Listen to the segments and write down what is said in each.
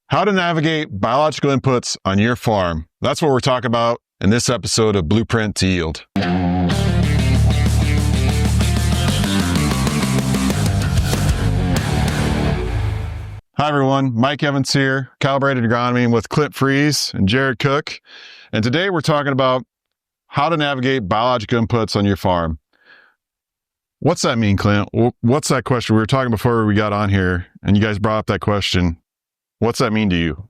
How to navigate biological inputs on your farm. That's what we're talking about in this episode of Blueprint to Yield. Hi everyone, Mike Evans here, Calibrated Agronomy with Clint Frese and Jared Cook. And today we're talking about how to navigate biological inputs on your farm. What's that mean, Clint? What's that question? We were talking before we got on here and you guys brought up that question. What's that mean to you?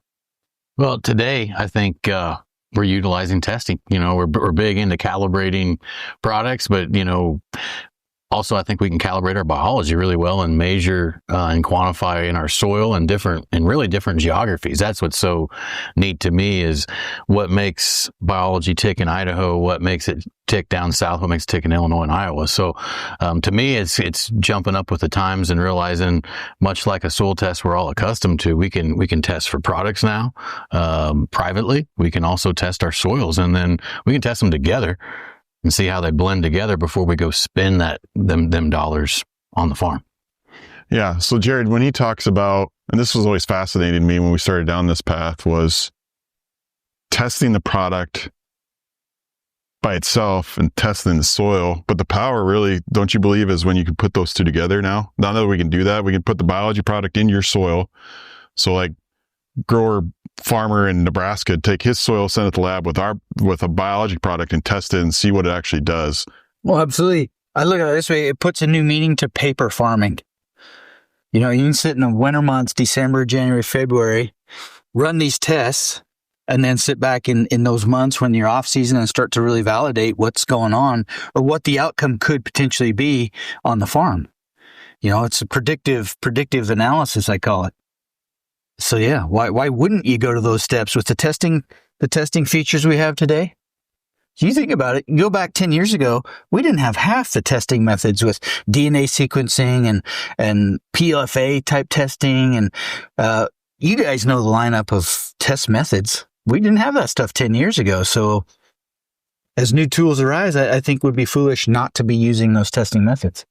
Well, today I think we're utilizing testing. We're big into calibrating products, but also I think we can calibrate our biology really well and measure and quantify in our soil and really different geographies. That's what's so neat to me is what makes biology tick in Idaho, what makes it tick down south, what makes it tick in Illinois and Iowa. So to me, it's jumping up with the times and realizing, much like a soil test we're all accustomed to, we can test for products now privately. We can also test our soils, and then we can test them together and see how they blend together before we go spend them dollars on the farm. Yeah. So Jared, when he talks about, and this was always fascinating to me when we started down this path, was testing the product by itself and testing the soil. But the power really, don't you believe, is when you can put those two together now? Now that we can do that, we can put the biology product in your soil. So like farmer in Nebraska, take his soil, send it to the lab with a biology product and test it and see what it actually does. Well, absolutely. I look at it this way. It puts a new meaning to paper farming. You can sit in the winter months, December, January, February, run these tests, and then sit back in those months when you're off season and start to really validate what's going on or what the outcome could potentially be on the farm. It's a predictive analysis, I call it. So yeah, why wouldn't you go to those steps with the testing features we have today? You think about it, you go back 10 years ago, we didn't have half the testing methods with DNA sequencing and PLFA type testing. And you guys know the lineup of test methods. We didn't have that stuff 10 years ago. So as new tools arise, I think it would be foolish not to be using those testing methods.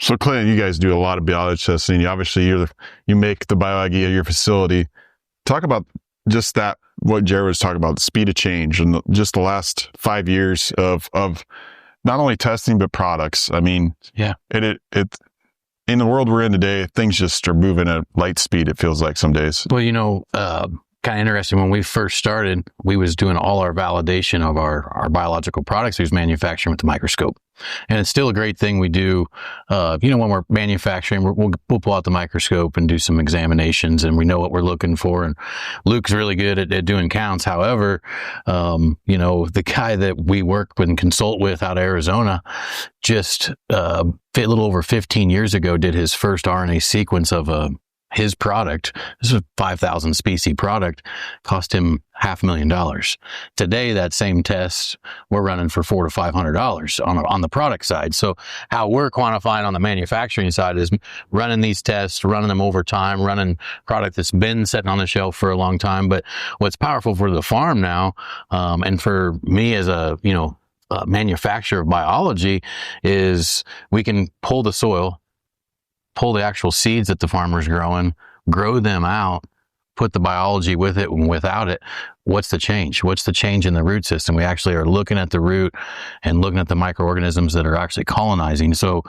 So Clint, you guys do a lot of biology testing. Obviously, you make the bioaggie at your facility. Talk about just that, what Jared was talking about, the speed of change and just the last 5 years of not only testing, but products. I mean, yeah, it in the world we're in today, things just are moving at light speed, it feels like some days. Well, kind of interesting. When we first started, we was doing all our validation of our biological products we was manufacturing with the microscope. And it's still a great thing we do. When we're manufacturing, we'll pull out the microscope and do some examinations, and we know what we're looking for. And Luke's really good at doing counts. However, the guy that we work with and consult with out of Arizona just a little over 15 years ago did his first RNA sequence of his product. This is a 5,000 species product, cost him $500,000. Today, that same test we're running for $400 to $500 on the product side. So how we're quantifying on the manufacturing side is running these tests, running them over time, running product that's been sitting on the shelf for a long time. But what's powerful for the farm now, and for me as a manufacturer of biology, is we can pull the soil, pull the actual seeds that the farmer's growing, grow them out, put the biology with it and without it. What's the change? What's the change in the root system? We actually are looking at the root and looking at the microorganisms that are actually colonizing. So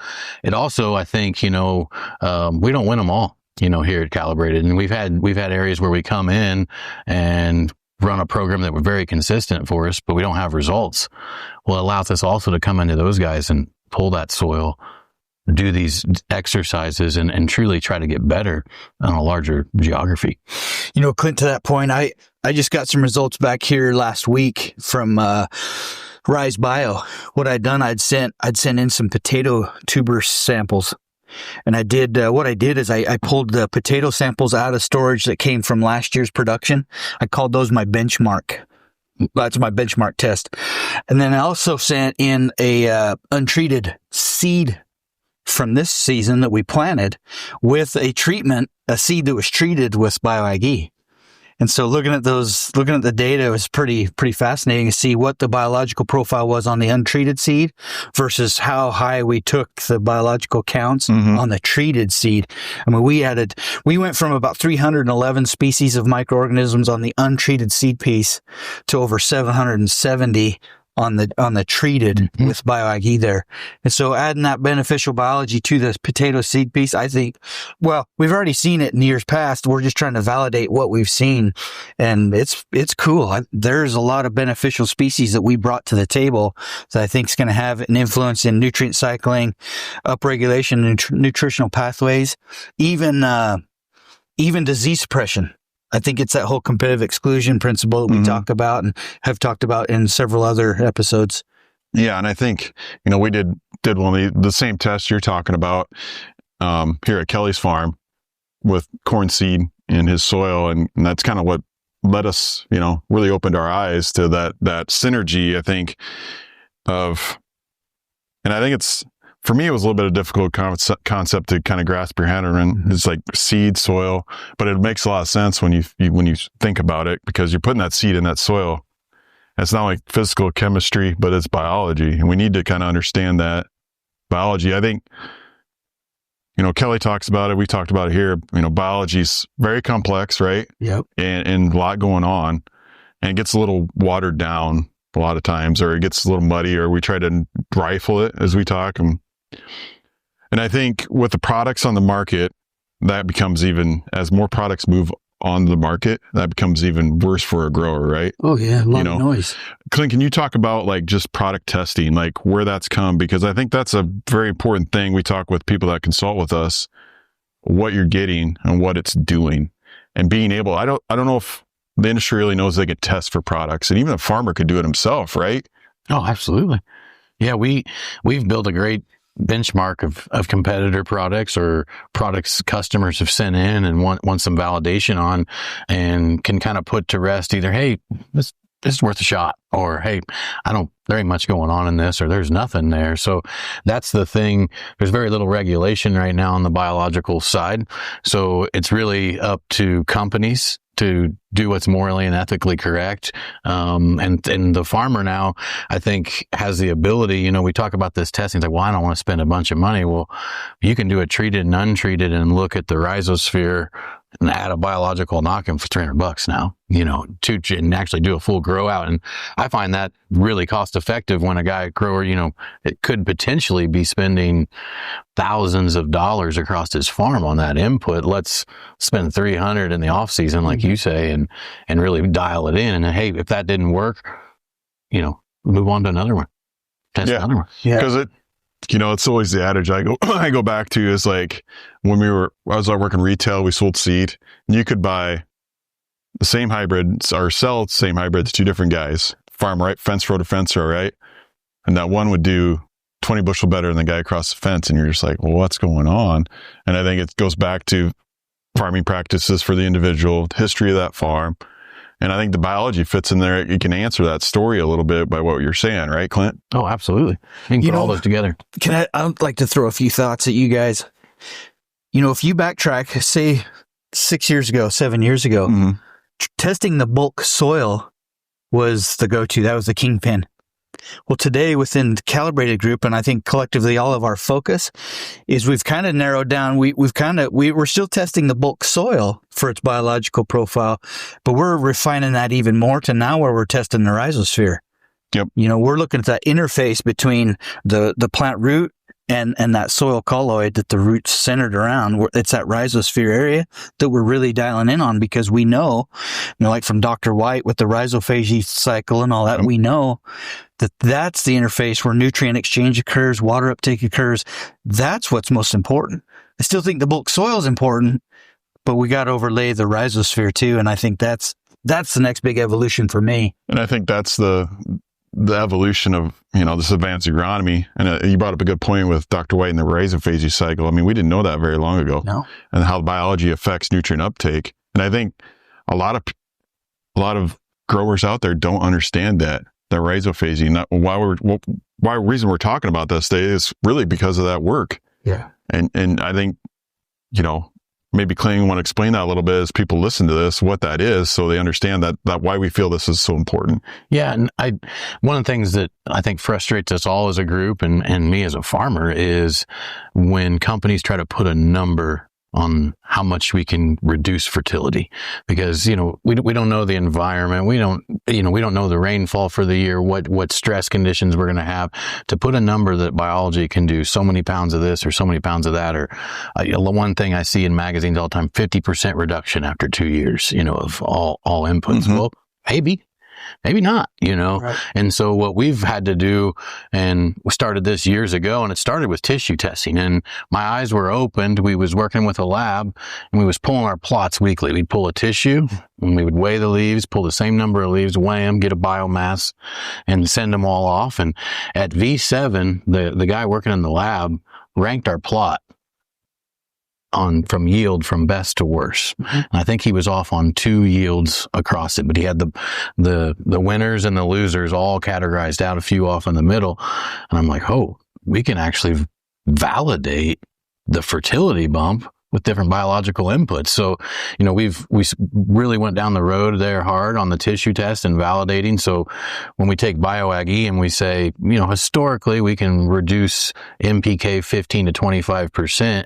it also, I think, we don't win them all, here at Calibrated. And we've had areas where we come in and run a program that were very consistent for us, but we don't have results. Well, it allows us also to come into those guys and pull that soil, do these exercises and truly try to get better on a larger geography. Clint, to that point, I just got some results back here last week from Rise Bio. What I'd done, I'd sent in some potato tuber samples. And I did, I pulled the potato samples out of storage that came from last year's production. I called those my benchmark. That's my benchmark test. And then I also sent in a untreated seed from this season that we planted with a seed that was treated with bioaggie. And so looking at the data, it was pretty fascinating to see what the biological profile was on the untreated seed versus how high we took the biological counts on the treated seed. I mean, we went from about 311 species of microorganisms on the untreated seed piece to over 770 on the treated with BioIG there. And so adding that beneficial biology to the potato seed piece, I think, well, we've already seen it in years past. We're just trying to validate what we've seen. And it's cool. There's a lot of beneficial species that we brought to the table that I think is going to have an influence in nutrient cycling, upregulation, nutritional pathways, even disease suppression. I think it's that whole competitive exclusion principle that we talk about and have talked about in several other episodes. Yeah. And I think, we did one of the same test you're talking about here at Kelly's farm with corn seed in his soil. And that's kind of what led us, really opened our eyes to that synergy, I think, and I think for me, it was a little bit of a difficult concept to kind of grasp your head around. It's like seed, soil, but it makes a lot of sense when you think about it, because you're putting that seed in that soil. It's not like physical chemistry, but it's biology, and we need to kind of understand that biology. I think, Kelly talks about it. We talked about it here. Biology is very complex, right? Yep. And a lot going on, and it gets a little watered down a lot of times, or it gets a little muddy, or we try to rifle it as we talk. And I think with the products on the market, that becomes even, as more products move on the market, that becomes even worse for a grower, right? Oh yeah, a lot of noise. Clint, can you talk about like just product testing, like where that's come? Because I think that's a very important thing. We talk with people that consult with us, what you're getting and what it's doing, and being able, I don't know if the industry really knows they could test for products, and even a farmer could do it himself, right? Oh, absolutely. Yeah, we've built a great benchmark of competitor products or products customers have sent in and want some validation on, and can kind of put to rest either, hey, this is worth a shot, or hey, there ain't much going on in this, or there's nothing there. So that's the thing. There's very little regulation right now on the biological side. So it's really up to companies to do what's morally and ethically correct. And the farmer now, I think, has the ability, we talk about this testing. It's like, well, I don't want to spend a bunch of money. Well, you can do a treated and untreated and look at the rhizosphere and add a biological knock-in for $300 now, and actually do a full grow out. And I find that really cost effective when a grower, it could potentially be spending thousands of dollars across his farm on that input. Let's spend $300 in the off season, like you say, and really dial it in. And hey, if that didn't work, move on to another one. Test another one. Yeah. Because it's always the adage I go back to is like when I was working retail, we sold seed, and you could buy the same hybrids or sell the same hybrids to two different guys, farm right, fence row to fence row, right? And that one would do 20 bushel better than the guy across the fence. And you're just like, well, what's going on? And I think it goes back to farming practices for the individual, history of that farm. And I think the biology fits in there. You can answer that story a little bit by what you're saying, right, Clint? Oh, absolutely. You can put all those together. I'd like to throw a few thoughts at you guys. If you backtrack, say 7 years ago, testing the bulk soil was the go-to. That was the kingpin. Well, today within the calibrated group, and I think collectively all of our focus is we've kind of narrowed down. We're still testing the bulk soil for its biological profile, but we're refining that even more to now where we're testing the rhizosphere. Yep. We're looking at that interface between the plant root and that soil colloid that the root's centered around. It's that rhizosphere area that we're really dialing in on, because we know, like from Dr. White with the rhizophage cycle and all that, we know that's the interface where nutrient exchange occurs, water uptake occurs. That's what's most important. I still think the bulk soil is important, but we got to overlay the rhizosphere too. And I think that's the next big evolution for me. And I think that's the evolution of, this advanced agronomy. And you brought up a good point with Dr. White and the rhizophage cycle. I mean, we didn't know that very long ago. No. And how biology affects nutrient uptake. And I think a lot of growers out there don't understand that rhizophage. Why reason we're talking about this today is really because of that work. Yeah. And I think, maybe Clint, want to explain that a little bit as people listen to this, what that is, so they understand that why we feel this is so important. Yeah. And one of the things that I think frustrates us all as a group and me as a farmer is when companies try to put a number on how much we can reduce fertility, because, we don't know the environment. We don't know the rainfall for the year, what stress conditions we're going to have. To put a number that biology can do so many pounds of this or so many pounds of that, or one thing I see in magazines all the time, 50% reduction after 2 years, of all inputs. Mm-hmm. Well, maybe not, Right. And so what we've had to do, and we started this years ago, and it started with tissue testing, and my eyes were opened. We was working with a lab, and we was pulling our plots weekly. We'd pull a tissue, and we would weigh the leaves, pull the same number of leaves, weigh them, get a biomass, and send them all off. And at V7, the guy working in the lab ranked our plot from yield from best to worst. Mm-hmm. And I think he was off on 2 yields across it, but he had the winners and the losers all categorized out, a few off in the middle. And I'm like, oh, we can actually validate the fertility bump with different biological inputs. So, we really went down the road there hard on the tissue test and validating. So when we take BioAg-E and we say, historically we can reduce NPK 15 to 25%,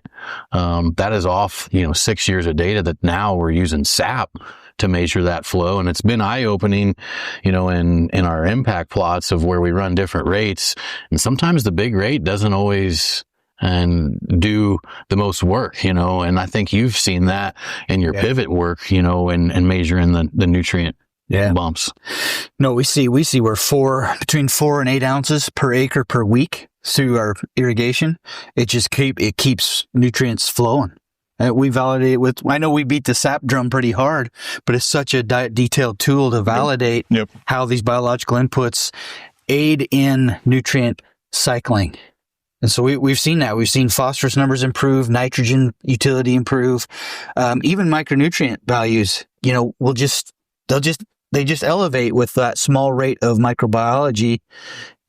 that is off, 6 years of data that now we're using SAP to measure that flow. And it's been eye-opening, in our impact plots of where we run different rates. And sometimes the big rate doesn't always do the most work, and I think you've seen that in your pivot work, and measuring the nutrient bumps. No, we see we're between 4 and 8 ounces per acre per week through our irrigation. It keeps nutrients flowing. We validate I know we beat the SAP drum pretty hard, but it's such a detailed tool to validate how these biological inputs aid in nutrient cycling. And so we've seen that. We've seen phosphorus numbers improve, nitrogen utility improve, even micronutrient values. They just elevate with that small rate of microbiology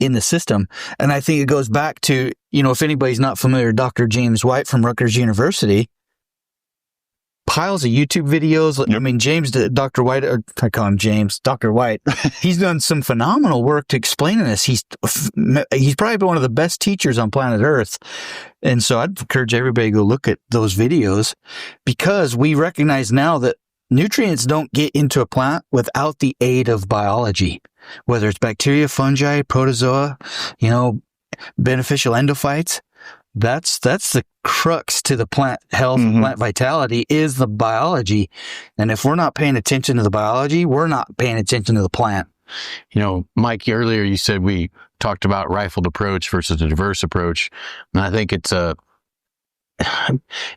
in the system. And I think it goes back to, if anybody's not familiar, Dr. James White from Rutgers University. Piles of YouTube videos. Yep. I mean, Dr. White, or I call him James, Dr. White, he's done some phenomenal work to explain this. He's probably one of the best teachers on planet Earth. And so I'd encourage everybody to go look at those videos, because we recognize now that nutrients don't get into a plant without the aid of biology, whether it's bacteria, fungi, protozoa, beneficial endophytes. That's the crux to the plant health, plant vitality, is the biology. And if we're not paying attention to the biology, we're not paying attention to the plant. Mike, earlier you said we talked about rifled approach versus a diverse approach. And I think it's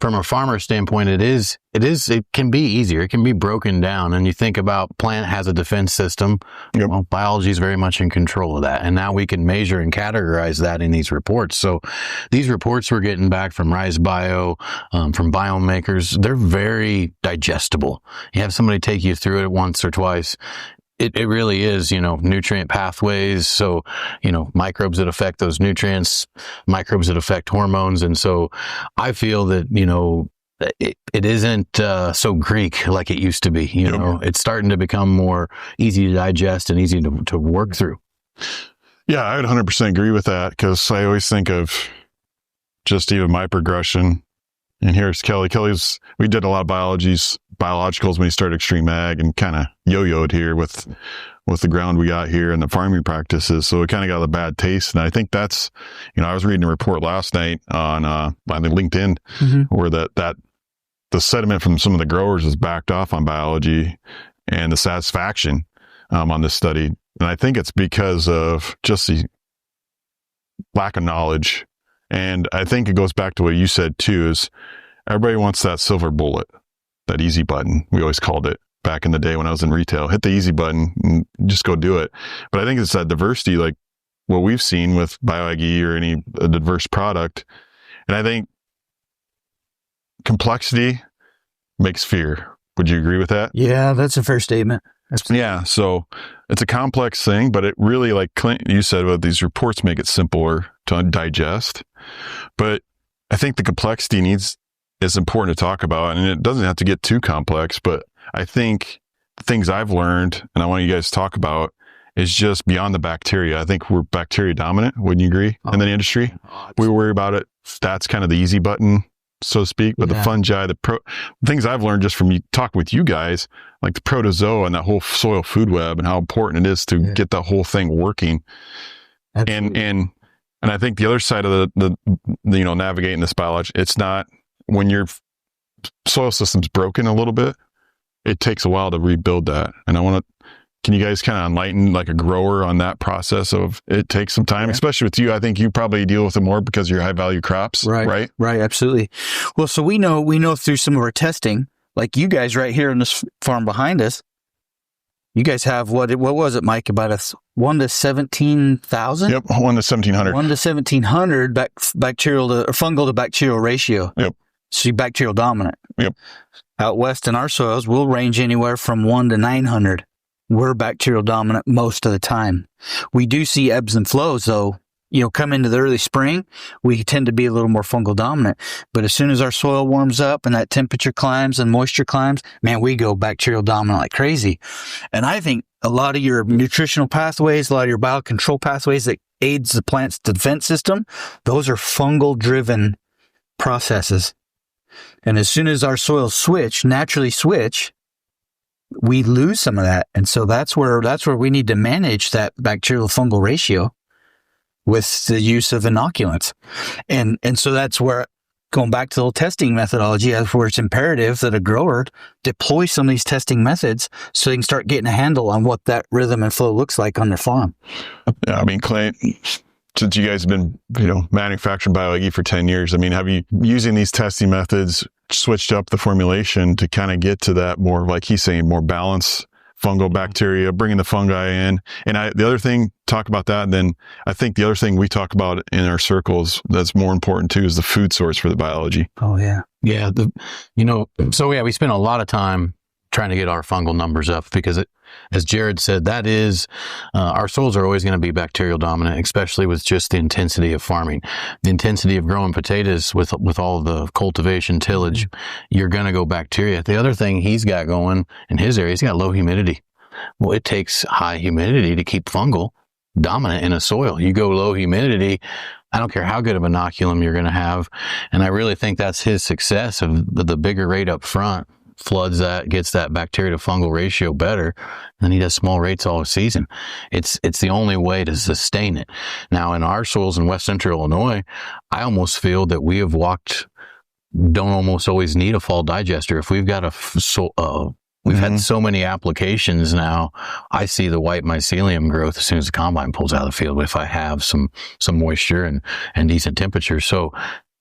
from a farmer standpoint, it can be easier. It can be broken down. And you think about plant has a defense system. Yep. Well, biology is very much in control of that. And now we can measure and categorize that in these reports. So these reports we're getting back from RizeBio, from biome makers, they're very digestible. You have somebody take you through it once or twice. It really is, nutrient pathways. So, microbes that affect those nutrients, microbes that affect hormones. And so I feel that, it isn't so Greek like it used to be. It's starting to become more easy to digest and easy to work through. Yeah, I would 100% agree with that, because I always think of just even my progression. And here's Kelly. We did a lot of biologicals when he started Extreme Ag, and kind of yo-yoed here with the ground we got here and the farming practices. So it kind of got a bad taste. And I think that's, I was reading a report last night on LinkedIn, where that the sentiment from some of the growers is backed off on biology and the satisfaction on this study. And I think it's because of just the lack of knowledge. And I think it goes back to what you said too, is everybody wants that silver bullet, that easy button. We always called it back in the day when I was in retail. Hit the easy button and just go do it. But I think it's that diversity, like what we've seen with BioAg-E or any diverse product. And I think complexity makes fear. Would you agree with that? Yeah, that's a fair statement. Yeah. So it's a complex thing, but it really, like Clint, you said, well, these reports make it simpler to digest. But I think the complexity needs is important to talk about, and it doesn't have to get too complex, but I think the things I've learned, and I want you guys to talk about, is just beyond the bacteria. I think we're bacteria dominant. Wouldn't you agree? In the industry, we worry about it. That's kind of the easy button, so to speak. But the fungi, the things I've learned just from talking with you guys, like the protozoa and that whole soil food web, and how important it is to get the whole thing working. Absolutely. And I think the other side of the navigating this biology, it's not when your soil system's broken a little bit, it takes a while to rebuild that. And can you guys kind of enlighten like a grower on that process of it takes some time, especially with you? I think you probably deal with it more because of your high value crops, right? Right. Absolutely. Well, so we know through some of our testing, like you guys right here in this farm behind us, you guys have what was it, Mike? About 1 to 17,000? Yep. 1 to 1,700. 1 to 1,700 bacterial to fungal to bacterial ratio. Yep. So bacterial dominant. Yep. Out west in our soils, we'll range anywhere from 1 to 900. We're bacterial dominant most of the time. We do see ebbs and flows, though. Come into the early spring, we tend to be a little more fungal dominant. But as soon as our soil warms up and that temperature climbs and moisture climbs, man, we go bacterial dominant like crazy. And I think a lot of your nutritional pathways, a lot of your biocontrol pathways that aids the plant's defense system, those are fungal driven processes. And as soon as our soils naturally switch, we lose some of that. And so that's where we need to manage that bacterial fungal ratio with the use of inoculants. And so that's where, going back to the whole testing methodology, that's where it's imperative that a grower deploy some of these testing methods so they can start getting a handle on what that rhythm and flow looks like on their farm. Yeah, I mean, Clint, since you guys have been, manufacturing BioAg for 10 years, I mean, have you, using these testing methods, switched up the formulation to kind of get to that more, like he's saying, more balanced fungal bacteria, bringing the fungi in? And the other thing, talk about that. And then I think the other thing we talk about in our circles that's more important too is the food source for the biology. Oh, yeah. Yeah. We spend a lot of time trying to get our fungal numbers up because as Jared said, that is, our soils are always going to be bacterial dominant, especially with just the intensity of farming, the intensity of growing potatoes with all the cultivation tillage, you're going to go bacteria. The other thing he's got going in his area, he's got low humidity. Well, it takes high humidity to keep fungal dominant in a soil. You go low humidity, I don't care how good of inoculum you're going to have. And I really think that's his success of the bigger rate up front. Floods that, gets that bacteria to fungal ratio better, and he does small rates all season. It's the only way to sustain it. Now, in our soils in West Central Illinois, I almost feel that we have don't almost always need a fall digester. If we've got we've had so many applications now, I see the white mycelium growth as soon as the combine pulls out of the field if I have some moisture and decent temperature. So,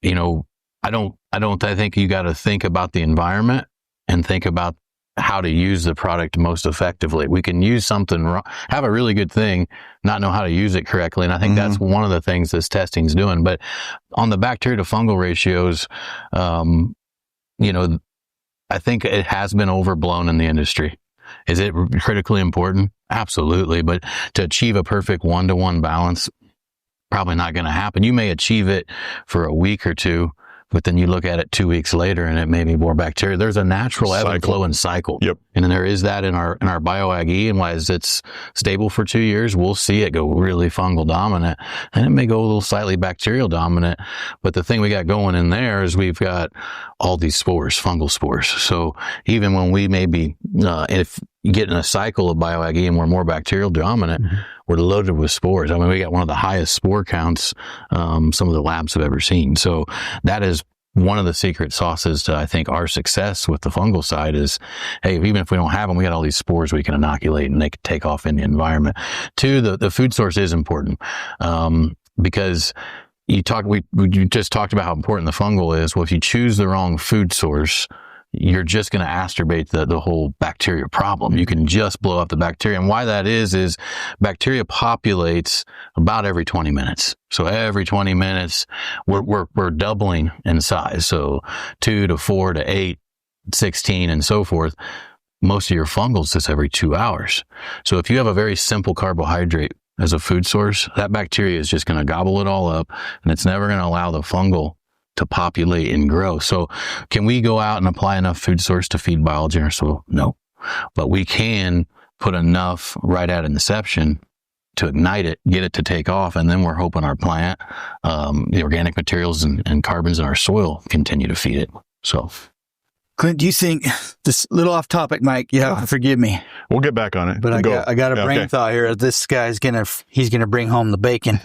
I think you got to think about the environment and think about how to use the product most effectively. We can use something wrong, have a really good thing, not know how to use it correctly. And I think that's one of the things this testing's doing. But on the bacteria to fungal ratios, I think it has been overblown in the industry. Is it critically important? Absolutely. But to achieve a perfect 1-to-1 balance, probably not going to happen. You may achieve it for a week or two, but then you look at it 2 weeks later and it may be more bacteria. There's a natural ebb and flow and cycle. Yep. And then there is that in our BioAg, and as it's stable for 2 years, we'll see it go really fungal dominant, and it may go a little slightly bacterial dominant. But the thing we got going in there is we've got all these spores, fungal spores. So even when we may be, if you get in a cycle of BioAg and we're more bacterial dominant, we're loaded with spores. I mean, we got one of the highest spore counts some of the labs have ever seen. So that is one of the secret sauces to, I think, our success with the fungal side is, hey, even if we don't have them, we got all these spores we can inoculate and they can take off in the environment. Two, the food source is important because we just talked about how important the fungal is. Well, if you choose the wrong food source, you're just going to exacerbate the whole bacteria problem. You can just blow up the bacteria. And why that is bacteria populates about every 20 minutes. So every 20 minutes, we're doubling in size. So 2 to 4 to 8, 16, and so forth. Most of your fungals just every 2 hours. So if you have a very simple carbohydrate as a food source, that bacteria is just going to gobble it all up, and it's never going to allow the fungal to populate and grow. So can we go out and apply enough food source to feed biology in our soil? No. But we can put enough right at inception to ignite it, get it to take off, and then we're hoping our plant, the organic materials and carbons in our soil continue to feed it. So, Clint, do you think, this little off topic, Mike, you have to forgive me, We'll get back on it. but I got a brain okay. thought here. This guy's he's gonna bring home the bacon.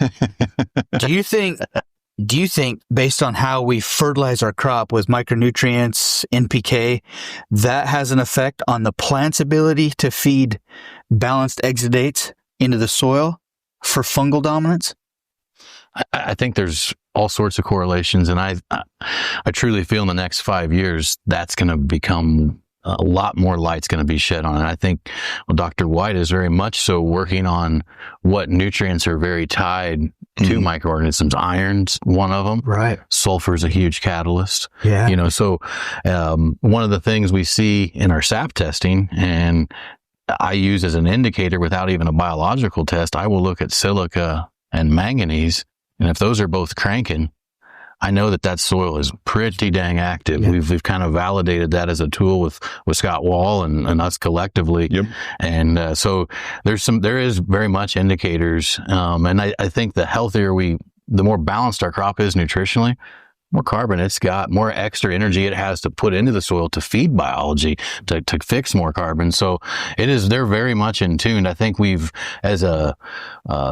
Do you think, based on how we fertilize our crop with micronutrients, NPK, that has an effect on the plant's ability to feed balanced exudates into the soil for fungal dominance? I think there's all sorts of correlations, and I truly feel in the next 5 years that's going to become a lot more light's going to be shed on it. I think Dr. White is very much so working on what nutrients are very tied to microorganisms. Iron's one of them. Right. Sulfur is a huge catalyst. Yeah. You know, so one of the things we see in our sap testing, and I use as an indicator without even a biological test, I will look at silica and manganese. And if those are both cranking, I know that soil is pretty dang active. Yeah. We've kind of validated that as a tool with Scott Wall and us collectively. Yep. And so there is very much indicators. And I think the healthier the more balanced our crop is nutritionally, more carbon it's got, more extra energy it has to put into the soil to feed biology, to fix more carbon. So they're very much in tune. I think we've, as a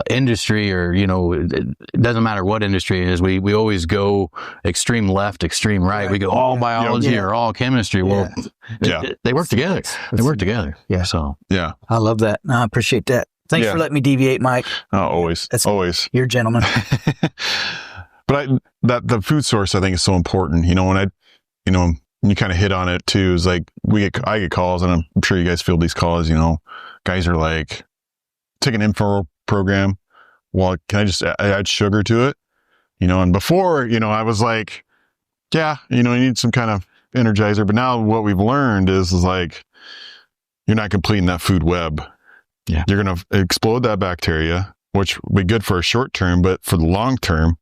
industry, or, you know, it doesn't matter what industry it is, we always go extreme left, extreme right. We go all biology or all chemistry. Well, they work together. They work together. Yeah. So, Yeah. I love that. I appreciate that. Thanks for letting me deviate, Mike. Oh, always. Always. You're a gentleman. But the food source, I think, is so important. You know, when you kind of hit on it too, is like I get calls, and I'm sure you guys field these calls. You know, guys are like, take an info program. Well, can I just add sugar to it? You know, and before, you know, I was like, yeah, you know, you need some kind of energizer. But now what we've learned is like, you're not completing that food web. Yeah, you're going to explode that bacteria, which will be good for a short term, but for the long term,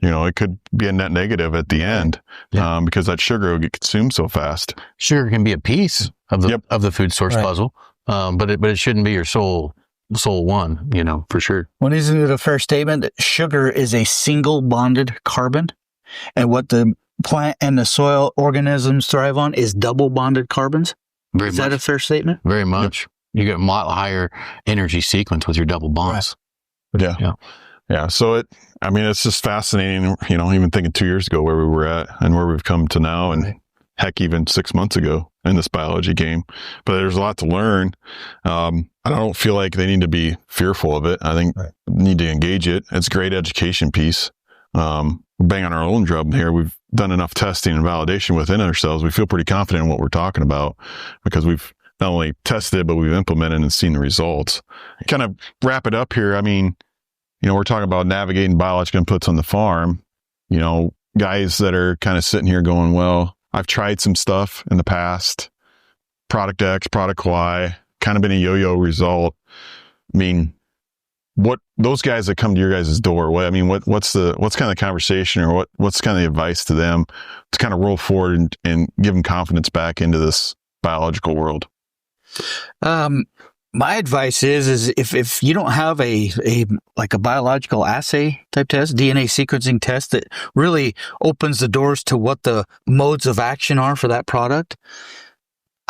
you know, it could be a net negative at the end, because that sugar will get consumed so fast. Sugar can be a piece of the food source puzzle, but it shouldn't be your sole one, you know, for sure. Well, isn't it a fair statement that sugar is a single bonded carbon, and what the plant and the soil organisms thrive on is double bonded carbons? Is that a fair statement? Very much. Yep. You get a lot higher energy sequence with your double bonds. Right. Yeah. So it's just fascinating, you know, even thinking 2 years ago where we were at and where we've come to now, and heck, even 6 months ago in this biology game. But there's a lot to learn. I don't feel like they need to be fearful of it. I think need to engage it. It's a great education piece. Bang on our own drum here. We've done enough testing and validation within ourselves. We feel pretty confident in what we're talking about because we've not only tested, but we've implemented and seen the results. Kind of wrap it up here. I mean, you know, we're talking about navigating biological inputs on the farm. You know, guys that are kind of sitting here going, well, I've tried some stuff in the past, product X, product Y, kind of been a yo-yo result. I mean, what those guys that come to your guys' door, what's kind of the conversation, or what's kind of the advice to them to kind of roll forward and give them confidence back into this biological world? My advice is if you don't have a biological assay type test, DNA sequencing test that really opens the doors to what the modes of action are for that product,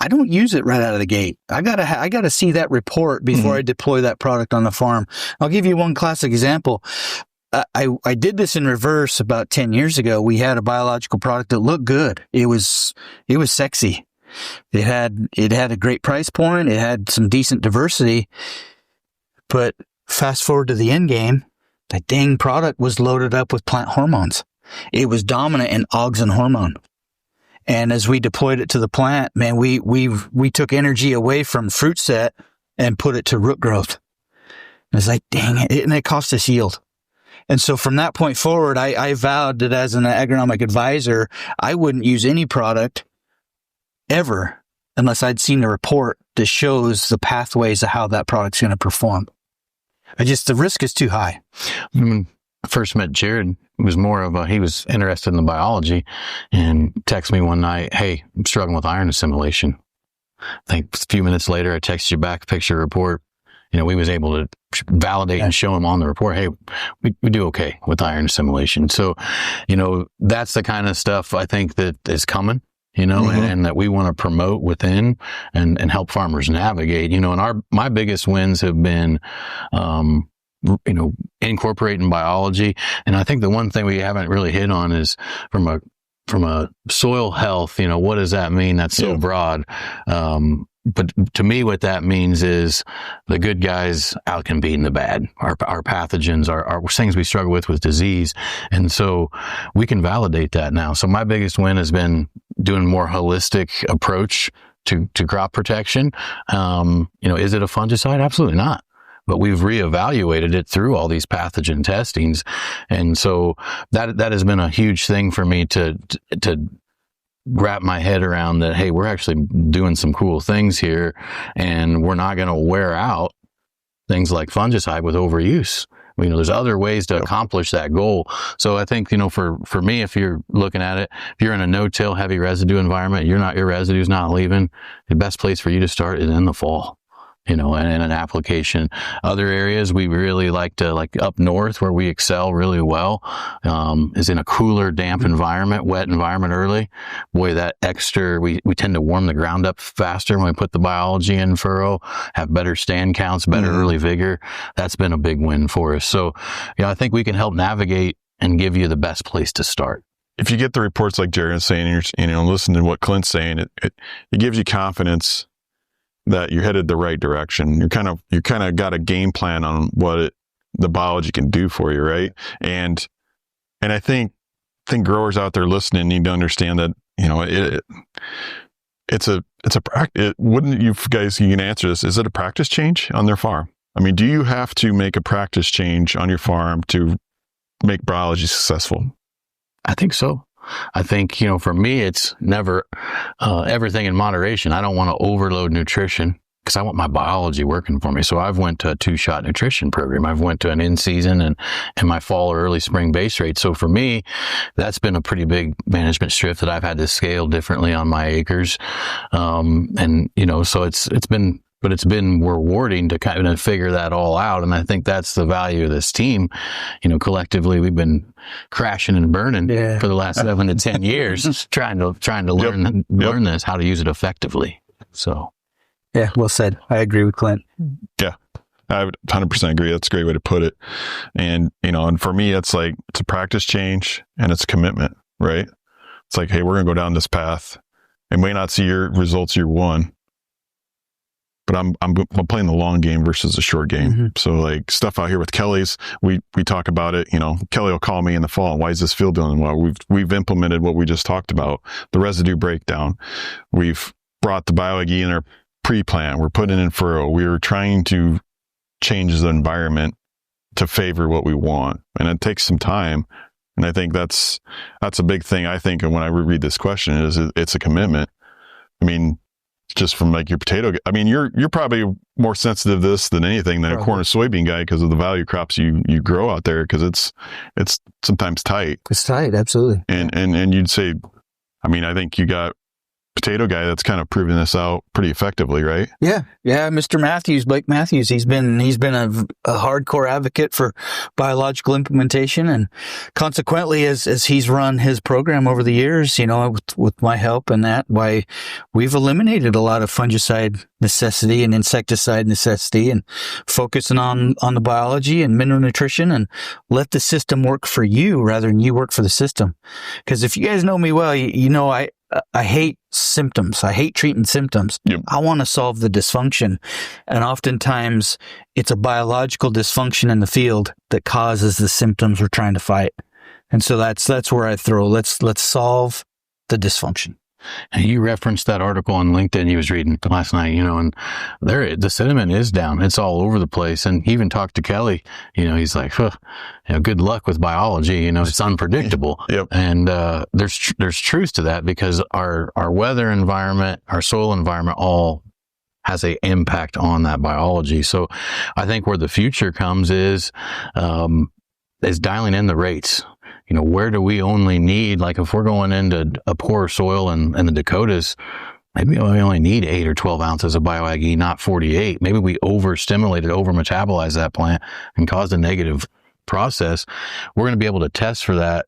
I don't use it right out of the gate. I gotta see that report before I deploy that product on the farm. I'll give you one classic example. I did this in reverse about 10 years ago. We had a biological product that looked good. It was sexy. It had a great price point. It had some decent diversity, but fast forward to the end game, that dang product was loaded up with plant hormones. It was dominant in auxin hormone. And as we deployed it to the plant, man, we took energy away from fruit set and put it to root growth. And it's like, dang it. And it cost us yield. And so from that point forward, I vowed that as an agronomic advisor, I wouldn't use any product ever unless I'd seen a report that shows the pathways of how that product's going to perform. The risk is too high. first met Jared, it was more of he was interested in the biology and texted me one night, "Hey, I'm struggling with iron assimilation." I think a few minutes later, I texted you back a picture report. We was able to validate and show him on the report, hey, we do okay with iron assimilation. So, that's the kind of stuff I think that is coming, and that we want to promote within and help farmers navigate, and my biggest wins have been, incorporating biology. And I think the one thing we haven't really hit on is from a soil health, what does that mean? That's so broad. But to me, what that means is the good guys outcompeting the bad. Our pathogens, our things we struggle with disease. And so we can validate that now. So my biggest win has been doing a more holistic approach to crop protection. Is it a fungicide? Absolutely not. But we've reevaluated it through all these pathogen testings. And so that has been a huge thing for me to wrap my head around that, hey, we're actually doing some cool things here, and we're not going to wear out things like fungicide with overuse. There's other ways to accomplish that goal. So I think, for me, if you're looking at it, if you're in a no-till heavy residue environment, your residue's not leaving, the best place for you to start is in the fall. And in an application. Other areas we really like to, like up north where we excel really well, is in a cooler, damp environment, wet environment early. Boy, that extra, we tend to warm the ground up faster when we put the biology in furrow, have better stand counts, better early vigor. That's been a big win for us. So, I think we can help navigate and give you the best place to start. If you get the reports like Jared's saying, you're listening to what Clint's saying, it gives you confidence that you're headed the right direction. You kind of got a game plan on what the biology can do for you, right? And I think growers out there listening need to understand that it's a practice. Wouldn't you guys? You can answer this. Is it a practice change on their farm? I mean, do you have to make a practice change on your farm to make biology successful? I think so. I think, for me, it's never everything in moderation. I don't want to overload nutrition because I want my biology working for me. So I've went to a 2-shot nutrition program. I've went to an in-season and my fall or early spring base rate. So for me, that's been a pretty big management shift that I've had to scale differently on my acres. So it's been rewarding to kind of figure that all out. And I think that's the value of this team. Collectively, we've been crashing and burning for the last 7 to 10 years, trying to learn this, how to use it effectively. So. Yeah, well said. I agree with Clint. Yeah, I would 100% agree. That's a great way to put it. And, and for me, it's like, it's a practice change and it's a commitment, right? It's like, hey, we're going to go down this path. I may not see your results year one, but I'm playing the long game versus the short game. So like stuff out here with Kelly's, we talk about it. Kelly will call me in the fall. Why is this field doing well? We've implemented what we just talked about, the residue breakdown. We've brought the BioAg in our pre-plant. We're putting in furrow. We're trying to change the environment to favor what we want, and it takes some time. And I think that's a big thing. I think when I read this question is it's a commitment. I mean, just from like your potato, I mean, you're probably more sensitive to this than anything than a corn or soybean guy because of the value crops you grow out there, because it's sometimes tight. It's tight, absolutely. And you'd say, I mean, I think you got potato guy that's kind of proving this out pretty effectively, right? Yeah. Mr. Matthews, Blake Matthews, he's been a hardcore advocate for biological implementation, and consequently, as he's run his program over the years, with my help and that, why we've eliminated a lot of fungicide necessity and insecticide necessity, and focusing on the biology and mineral nutrition, and let the system work for you rather than you work for the system. Because if you guys know me well, I hate symptoms. I hate treating symptoms. Yep. I want to solve the dysfunction. And oftentimes it's a biological dysfunction in the field that causes the symptoms we're trying to fight. And so that's where I throw, let's solve the dysfunction. And you referenced that article on LinkedIn you was reading last night, and the sentiment is down. It's all over the place. And he even talked to Kelly, he's like, good luck with biology. It's unpredictable. Yep. And there's truth to that, because our weather environment, our soil environment, all has an impact on that biology. So I think where the future comes is, is dialing in the rates. Where do we only need, like if we're going into a poor soil in the Dakotas, maybe we only need 8 or 12 ounces of bioag, not 48. Maybe we overstimulated, over-metabolized that plant and caused a negative process. We're going to be able to test for that,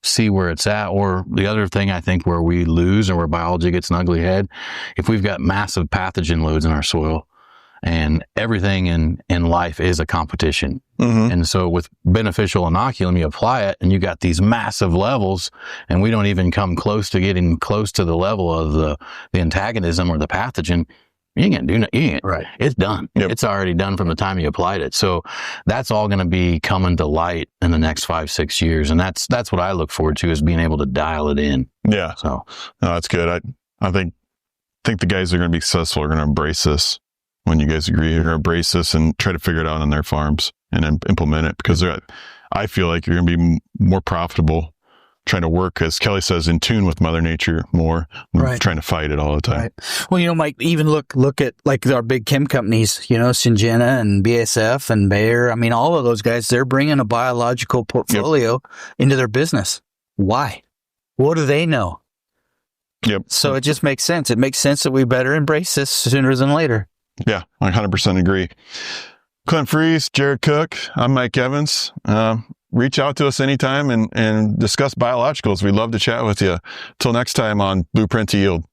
see where it's at. Or the other thing I think where we lose and where biology gets an ugly head, if we've got massive pathogen loads in our soil, and everything in life is a competition. Mm-hmm. And so with beneficial inoculum, you apply it and you got these massive levels, and we don't even come close to getting close to the level of the antagonism or the pathogen. You ain't gonna do nothing. Right. It's done. Yep. It's already done from the time you applied it. So that's all going to be coming to light in the next 5-6 years. And that's what I look forward to, is being able to dial it in. Yeah. So no, that's good. I think the guys that are going to be successful are going to embrace this. When you guys agree, or embrace this and try to figure it out on their farms and implement it, because I feel like you're going to be more profitable trying to work, as Kelly says, in tune with Mother Nature more than right. trying to fight it all the time. Right. Well, Mike, even look at like our big chem companies, Syngenta and BASF and Bayer. I mean, all of those guys, they're bringing a biological portfolio into their business. Why? What do they know? Yep. So it just makes sense. It makes sense that we better embrace this sooner than later. Yeah, I 100% agree. Clint Frese, Jared Cook, I'm Mike Evans. Reach out to us anytime and discuss biologicals. We'd love to chat with you. Till next time on Blueprint to Yield.